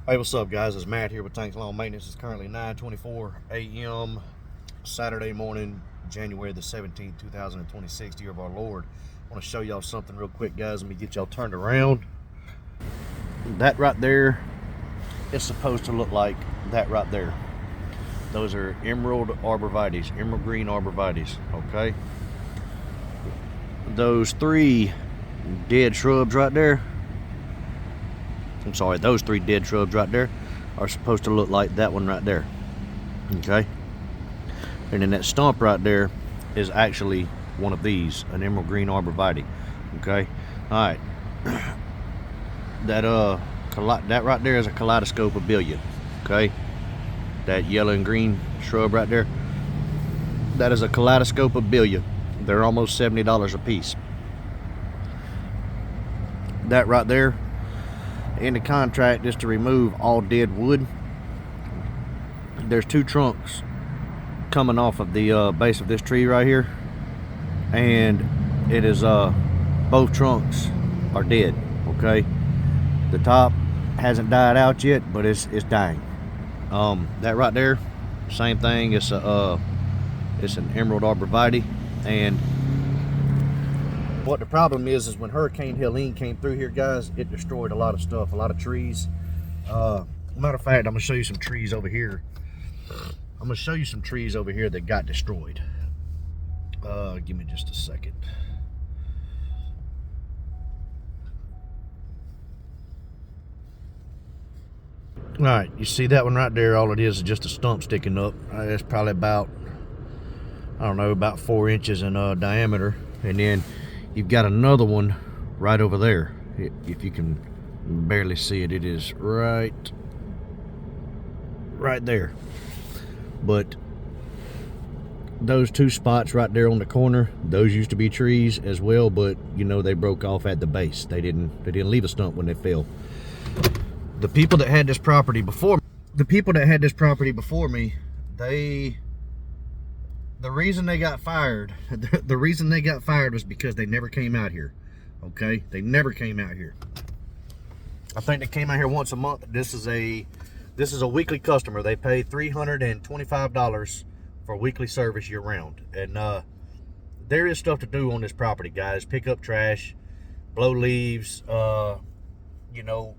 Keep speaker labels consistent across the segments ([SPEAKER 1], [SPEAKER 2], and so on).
[SPEAKER 1] Hey, what's up, guys? It's Matt here with Tanks Lawn Maintenance. It's currently 9:24 a.m. Saturday morning, January the 17th, 2026, year of our Lord. I want to show y'all something real quick, guys. Let me get y'all turned around. That right there is supposed to look like that right there. Those are emerald arborvitaes, emerald green arborvitaes, okay? Those three dead shrubs right there, those three dead shrubs right there are supposed to look like that one right there, okay? And then that stump right there is actually one of these, an emerald green arborvitae, okay? All right, that right there is a kaleidoscope abelia, okay? That yellow and green shrub right there, that is a kaleidoscope abelia. They're almost $70 a piece. That right there in the contract is to remove all dead wood. There's two trunks coming off of the base of this tree right here, and it is both trunks are dead, okay? The top hasn't died out yet, but it's dying. That right there, same thing. It's an emerald arborvitae. And what the problem is when Hurricane Helene came through here, guys, it destroyed a lot of stuff, a lot of trees. Matter of fact, I'm gonna show you some trees over here. That got destroyed. Give me just a second. All right, you see that one right there? All it is just a stump sticking up. It's probably about, I don't know, about 4 inches in diameter. And then you've got another one right over there. If you can barely see it, it is right there. But those two spots right there on the corner, those used to be trees as well, but you know, they broke off at the base. They didn't leave a stump when they fell. The people that had this property before me, the reason they got fired was because they never came out here, okay? They never came out here. I think they came out here once a month. This is a weekly customer. They pay $325 for weekly service year round. And there is stuff to do on this property, guys. Pick up trash, blow leaves, you know,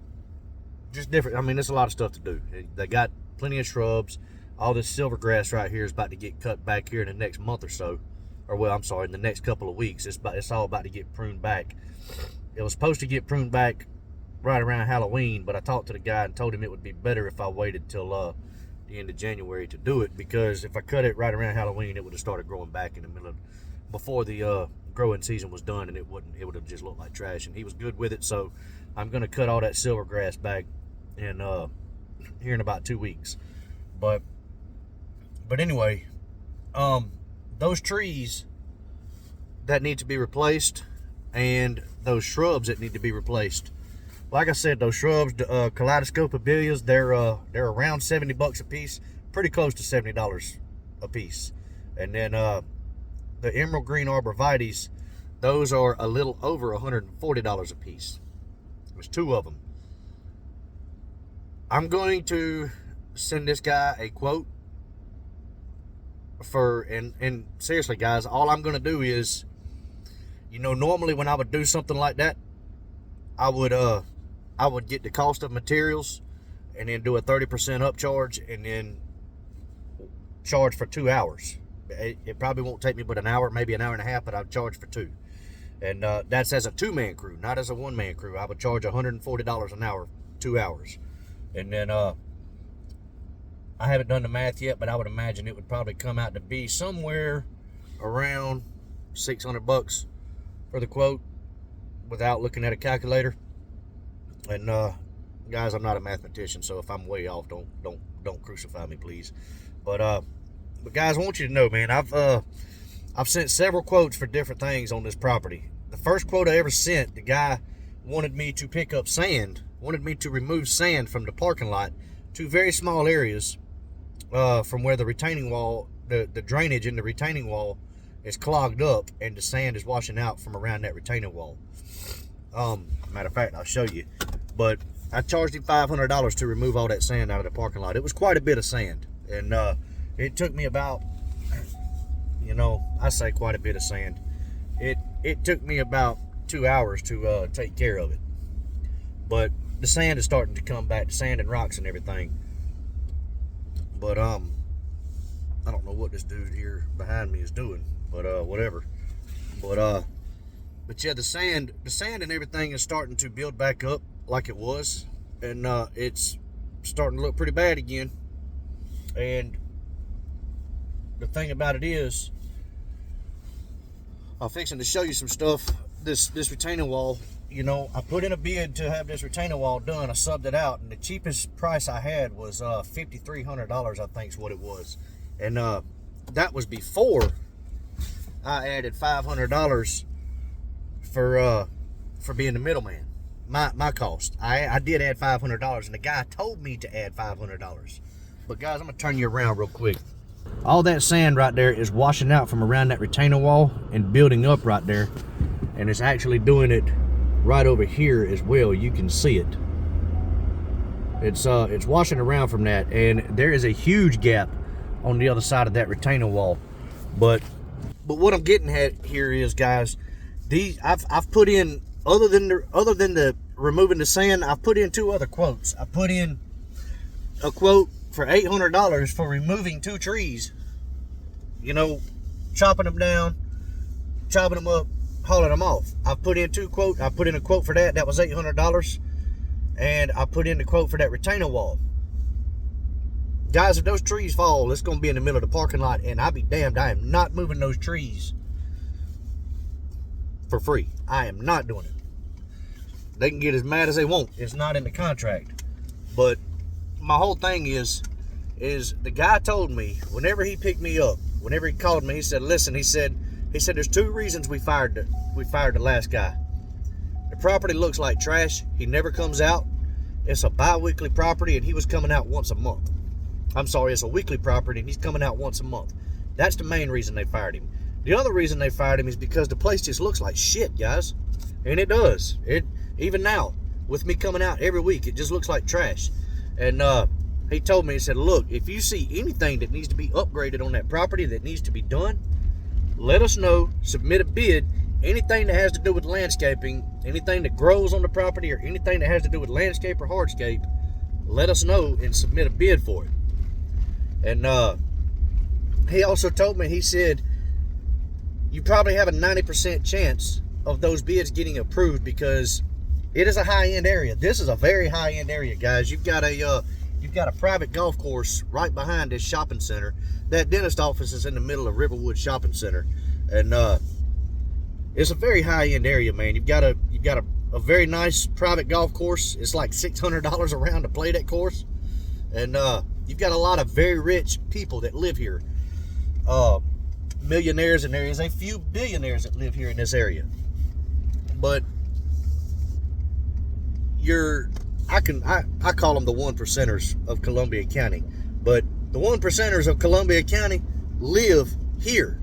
[SPEAKER 1] just different. I mean, there's a lot of stuff to do. They got plenty of shrubs. All this silver grass right here is about to get cut back here in the next month or so. Or, well, I'm sorry, in the next couple of weeks. It's all about to get pruned back. It was supposed to get pruned back right around Halloween, but I talked to the guy and told him it would be better if I waited till the end of January to do it, because if I cut it right around Halloween, it would have started growing back in the middle of, before the growing season was done, and it would have just looked like trash. And he was good with it, so I'm going to cut all that silver grass back in here in about 2 weeks. But anyway, those trees that need to be replaced and those shrubs that need to be replaced, like I said, those shrubs, the kaleidoscope abelias, they're around $70 a piece, pretty close to $70 a piece. And then the emerald green arborvitaes, those are a little over $140 a piece. There's two of them. I'm going to send this guy a quote for, and seriously, guys, all I'm going to do is, you know, normally when I would do something like that, I would get the cost of materials and then do a 30% upcharge and then charge for 2 hours. It probably won't take me but an hour, maybe an hour and a half, but I'll charge for 2. And that's as a 2-man crew, not as a 1-man crew. I would charge $140 an hour, 2 hours. And then I haven't done the math yet, but I would imagine it would probably come out to be somewhere around $600 for the quote without looking at a calculator. And guys, I'm not a mathematician, so if I'm way off, don't crucify me, please. But guys, I want you to know, man, I've sent several quotes for different things on this property. The first quote I ever sent, the guy wanted me to pick up sand, wanted me to remove sand from the parking lot to very small areas from where the retaining wall, the drainage in the retaining wall is clogged up and the sand is washing out from around that retaining wall. Matter of fact, I'll show you. But I charged him $500 to remove all that sand out of the parking lot. It was quite a bit of sand. And it took me about, you know, I say quite a bit of sand. It took me about 2 hours to take care of it. But the sand is starting to come back, the sand and rocks and everything. But I don't know what this dude here behind me is doing, but whatever. But yeah, the sand and everything is starting to build back up like it was, and it's starting to look pretty bad again. And the thing about it is, I'm fixing to show you some stuff. This retaining wall, you know, I put in a bid to have this retaining wall done. I subbed it out, and the cheapest price I had was $5,300, I think is what it was. And that was before I added $500 for being the middleman. My cost. I did add $500, and the guy told me to add $500. But guys, I'm gonna turn you around real quick. All that sand right there is washing out from around that retaining wall and building up right there, and it's actually doing it right over here as well. You can see it. It's washing around from that, and there is a huge gap on the other side of that retaining wall. But what I'm getting at here is, guys, I've put in, other than the removing the sand, I've put in 2 other quotes. I put in a quote for $800 for removing 2 trees, you know, chopping them down, chopping them up, hauling them off. I put in a quote for that was $800, and I put in the quote for that retaining wall. Guys, if those trees fall, it's going to be in the middle of the parking lot, and I'll be damned, I am not moving those trees for free. I am not doing it. They can get as mad as they want. It's not in the contract. But my whole thing is the guy told me, whenever he picked me up, whenever he called me, he said, listen, he said there's 2 reasons we fired the last guy. The property looks like trash. He never comes out. It's a bi-weekly property, and he was coming out once a month. I'm sorry, it's a weekly property, and he's coming out once a month. That's the main reason they fired him. The other reason they fired him is because the place just looks like shit, guys. And it does. Even now, with me coming out every week, it just looks like trash. And he told me, he said, look, if you see anything that needs to be upgraded on that property that needs to be done, let us know, submit a bid. Anything that has to do with landscaping, anything that grows on the property, or anything that has to do with landscape or hardscape, let us know and submit a bid for it. And he also told me, he said, you probably have a 90% chance of those bids getting approved because it is a high-end area. This is a very high-end area, guys. You've got a private golf course right behind this shopping center. That dentist office is in the middle of Riverwood Shopping Center, and it's a very high-end area, man. You've got a very nice private golf course. It's like $600 a round to play that course, and you've got a lot of very rich people that live here, millionaires, and there is a few billionaires that live here in this area. But I call them the 1%ers of Columbia County, but the 1%ers of Columbia County live here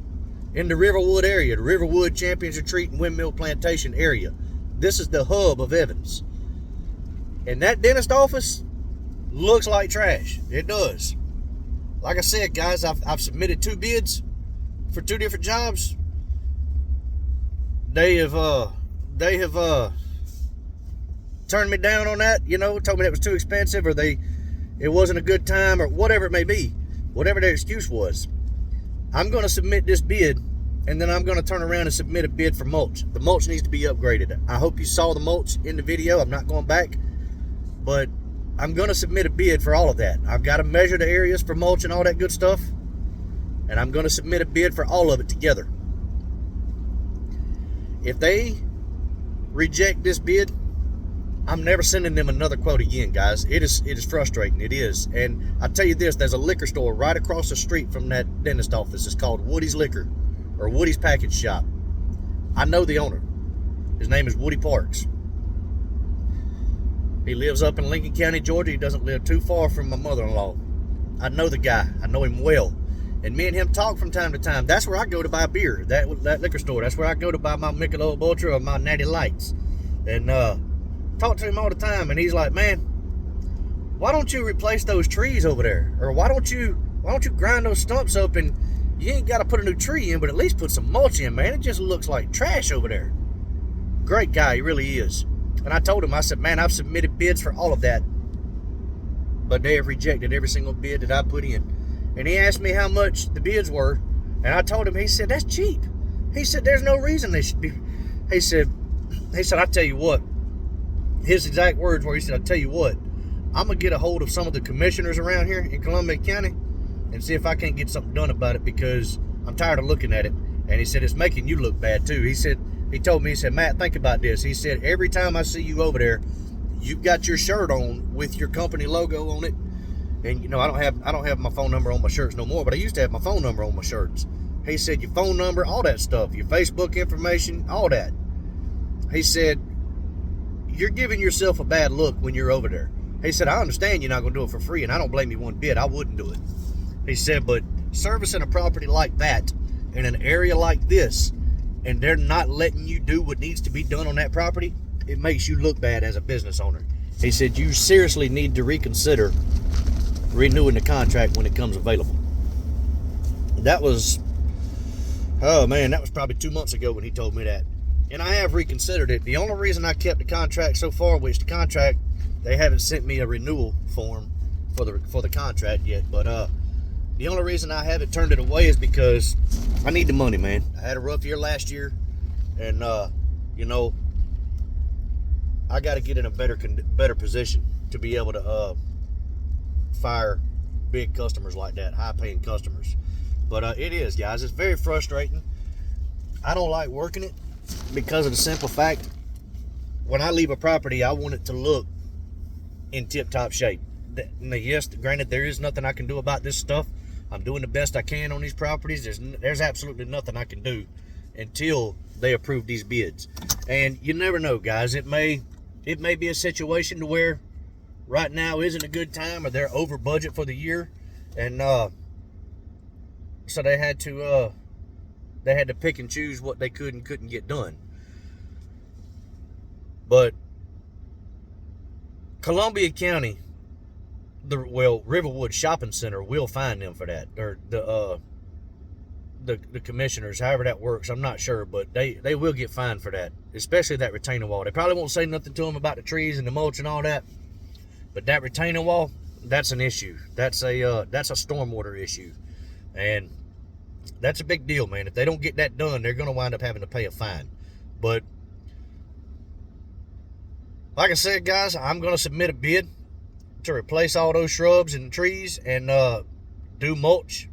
[SPEAKER 1] in the Riverwood area, the Riverwood Champions Retreat and Windmill Plantation area. This is the hub of Evans, and that dentist office looks like trash. It does. Like I said, guys, I've submitted 2 bids for 2 different jobs. They have turned me down on that, you know, told me that was too expensive, or it wasn't a good time, or whatever it may be, whatever their excuse was. I'm going to submit this bid, and then I'm going to turn around and submit a bid for mulch. The mulch needs to be upgraded. I hope you saw the mulch in the video. I'm not going back, but I'm going to submit a bid for all of that. I've got to measure the areas for mulch and all that good stuff, and I'm going to submit a bid for all of it together. If they reject this bid, I'm never sending them another quote again, guys. It is frustrating. It is. And I tell you this, there's a liquor store right across the street from that dentist office. It's called Woody's Liquor, or Woody's Package Shop. I know the owner. His name is Woody Parks. He lives up in Lincoln County, Georgia. He doesn't live too far from my mother-in-law. I know the guy. I know him well. And me and him talk from time to time. That's where I go to buy beer, that liquor store. That's where I go to buy my Michelob Ultra or my Natty Lights. And talk to him all the time, and he's like, man, why don't you replace those trees over there? Or why don't you grind those stumps up, and you ain't got to put a new tree in, but at least put some mulch in, man. It just looks like trash over there. Great guy, he really is. And I told him, I said, man, I've submitted bids for all of that, but they have rejected every single bid that I put in. And he asked me how much the bids were, and I told him, he said, that's cheap. He said, there's no reason they should be. He said, I tell you what, his exact words were, he said, I tell you what, I'm going to get a hold of some of the commissioners around here in Columbia County and see if I can't get something done about it, because I'm tired of looking at it. And he said, it's making you look bad too. He told me, he said, Matt, think about this. He said, every time I see you over there, you've got your shirt on with your company logo on it. And you know, I don't have my phone number on my shirts no more, but I used to have my phone number on my shirts. He said, your phone number, all that stuff, your Facebook information, all that. He said, you're giving yourself a bad look when you're over there. He said, I understand you're not going to do it for free, and I don't blame you one bit. I wouldn't do it. He said, but servicing a property like that in an area like this, and they're not letting you do what needs to be done on that property, it makes you look bad as a business owner. He said, you seriously need to reconsider renewing the contract when it comes available. That was, oh man, that was probably 2 months ago when he told me that. And I have reconsidered it. The only reason I kept the contract so far, which the contract, they haven't sent me a renewal form for the contract yet, but the only reason I haven't turned it away is because I need the money, man. I had a rough year last year, and you know, I got to get in a better position to be able to fire big customers like that, high-paying customers. But it is, guys. It's very frustrating. I don't like working it because of the simple fact, when I leave a property, I want it to look in tip-top shape. Yes, granted, there is nothing I can do about this stuff. I'm doing the best I can on these properties. There's absolutely nothing I can do until they approve these bids. And you never know, guys. It may be a situation to where right now isn't a good time, or they're over budget for the year, and so they had to pick and choose what they could and couldn't get done. But Columbia County, Riverwood Shopping Center will fine them for that, or the commissioners, however that works, I'm not sure, but they will get fined for that, especially that retaining wall. They probably won't say nothing to them about the trees and the mulch and all that, but that retaining wall, that's an issue. That's a stormwater issue, and that's a big deal, man. If they don't get that done, they're going to wind up having to pay a fine. But like I said, guys, I'm going to submit a bid to replace all those shrubs and trees and do mulch.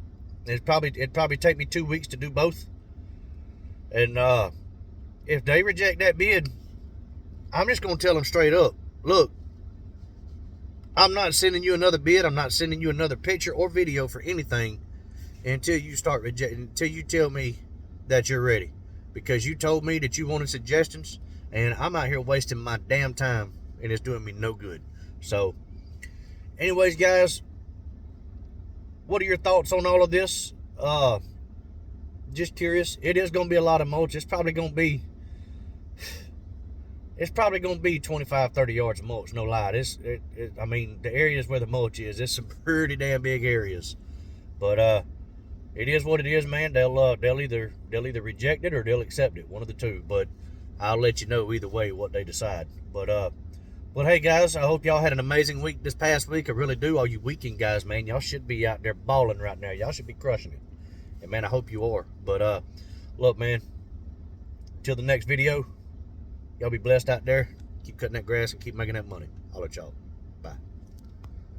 [SPEAKER 1] It'd probably take me 2 weeks to do both. And if they reject that bid, I'm just going to tell them straight up, look, I'm not sending you another bid. I'm not sending you another picture or video for anything until you start rejecting, until you tell me that you're ready. Because you told me that you wanted suggestions, and I'm out here wasting my damn time, and it's doing me no good. So, anyways, guys, what are your thoughts on all of this? Just curious. It is going to be a lot of mulch. It's probably going to be 25, 30 yards of mulch, no lie. I mean, the areas where the mulch is, it's some pretty damn big areas. But it is what it is, man. They'll either reject it or they'll accept it, one of the two. But I'll let you know either way what they decide. But hey, guys, I hope y'all had an amazing week this past week. I really do. All you weekend guys, man, y'all should be out there balling right now. Y'all should be crushing it. And, man, I hope you are. But look, man, till the next video, y'all be blessed out there. Keep cutting that grass and keep making that money. I'll let y'all.